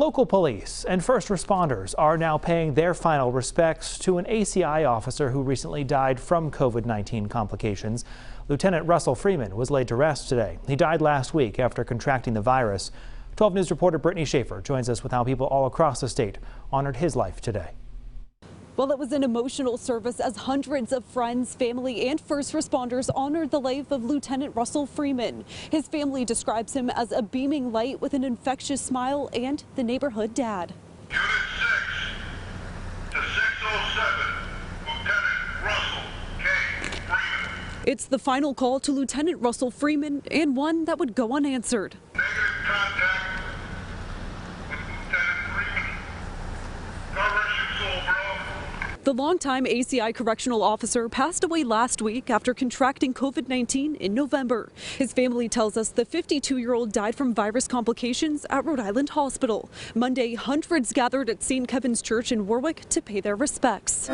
Local police and first responders are now paying their final respects to an ACI officer who recently died from COVID-19 complications. Lieutenant Russell Freeman was laid to rest today. He died last week after contracting the virus. 12 News reporter Brittany Schaefer joins us with how people all across the state honored his life today. Well, it was an emotional service as hundreds of friends, family and first responders honored the life of Lieutenant Russell Freeman. His family describes him as a beaming light with an infectious smile and the neighborhood dad. Unit 6 to 607, Lieutenant Russell K. Freeman. It's the final call to Lieutenant Russell Freeman and one that would go unanswered. Negative contact with Lieutenant Freeman. God rest your soul, bro. The longtime ACI correctional officer passed away last week after contracting COVID-19 in November. His family tells us the 52-year-old died from virus complications at Rhode Island Hospital. Monday, hundreds gathered at St. Kevin's Church in Warwick to pay their respects.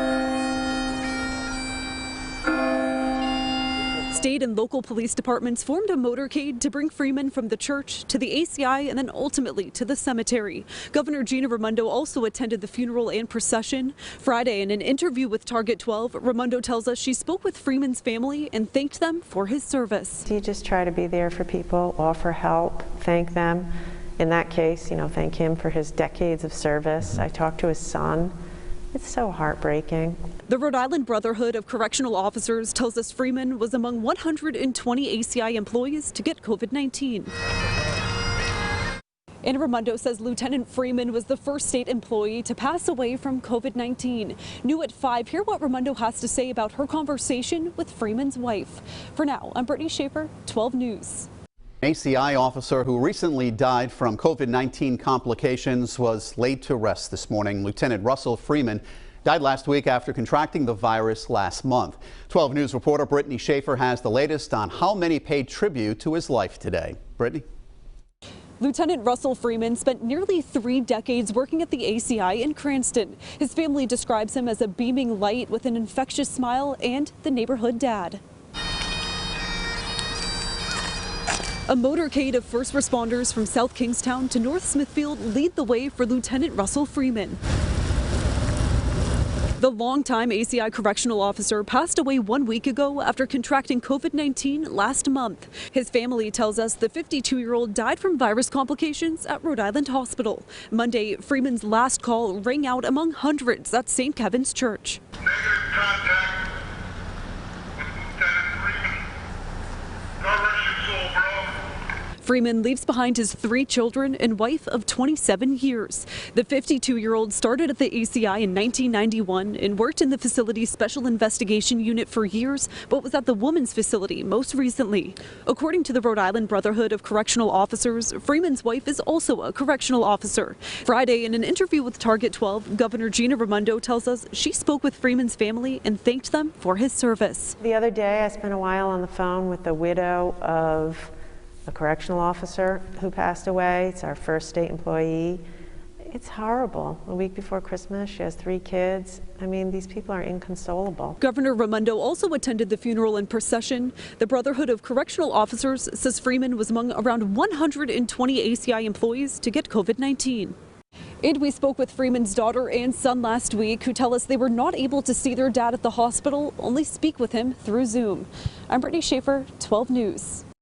State and local police departments formed a motorcade to bring Freeman from the church to the ACI and then ultimately to the cemetery. Governor Gina Raimondo also attended the funeral and procession. Friday, in an interview with Target 12, Raimondo tells us she spoke with Freeman's family and thanked them for his service. You just try to be there for people, offer help, thank them. In that case, thank him for his decades of service. I talked to his son. It's so heartbreaking. The Rhode Island Brotherhood of Correctional Officers tells us Freeman was among 120 ACI employees to get COVID-19. And Raimondo says Lieutenant Freeman was the first state employee to pass away from COVID-19. New at 5, hear what Raimondo has to say about her conversation with Freeman's wife. For now, I'm Brittany Schaefer, 12 News. An ACI officer who recently died from COVID-19 complications was laid to rest this morning. Lieutenant Russell Freeman died last week after contracting the virus last month. 12 News reporter Brittany Schaefer has the latest on how many paid tribute to his life today. Brittany? Lieutenant Russell Freeman spent nearly 3 decades working at the ACI in Cranston. His family describes him as a beaming light with an infectious smile and the neighborhood dad. A motorcade of first responders from South Kingstown to North Smithfield lead the way for Lieutenant Russell Freeman. The longtime ACI correctional officer passed away 1 week ago after contracting COVID-19 last month. His family tells us the 52-year-old died from virus complications at Rhode Island Hospital. Monday, Freeman's last call rang out among hundreds at St. Kevin's Church. Negative contact with Lieutenant Freeman. God rest your soul, bro. Freeman leaves behind his 3 children and wife of 27 years. The 52-year-old started at the ACI in 1991 and worked in the facility's Special Investigation Unit for years, but was at the Women's Facility most recently. According to the Rhode Island Brotherhood of Correctional Officers, Freeman's wife is also a correctional officer. Friday, in an interview with Target 12, Governor Gina Raimondo tells us she spoke with Freeman's family and thanked them for his service. The other day, I spent a while on the phone with the widow of a correctional officer who passed away. It's our first state employee. It's horrible. A week before Christmas, she has 3 kids. I mean, these people are inconsolable. Governor Raimondo also attended the funeral and procession. The Brotherhood of Correctional Officers says Freeman was among around 120 ACI employees to get COVID-19. And we spoke with Freeman's daughter and son last week, who tell us they were not able to see their dad at the hospital, only speak with him through Zoom. I'm Brittany Schaefer, 12 News.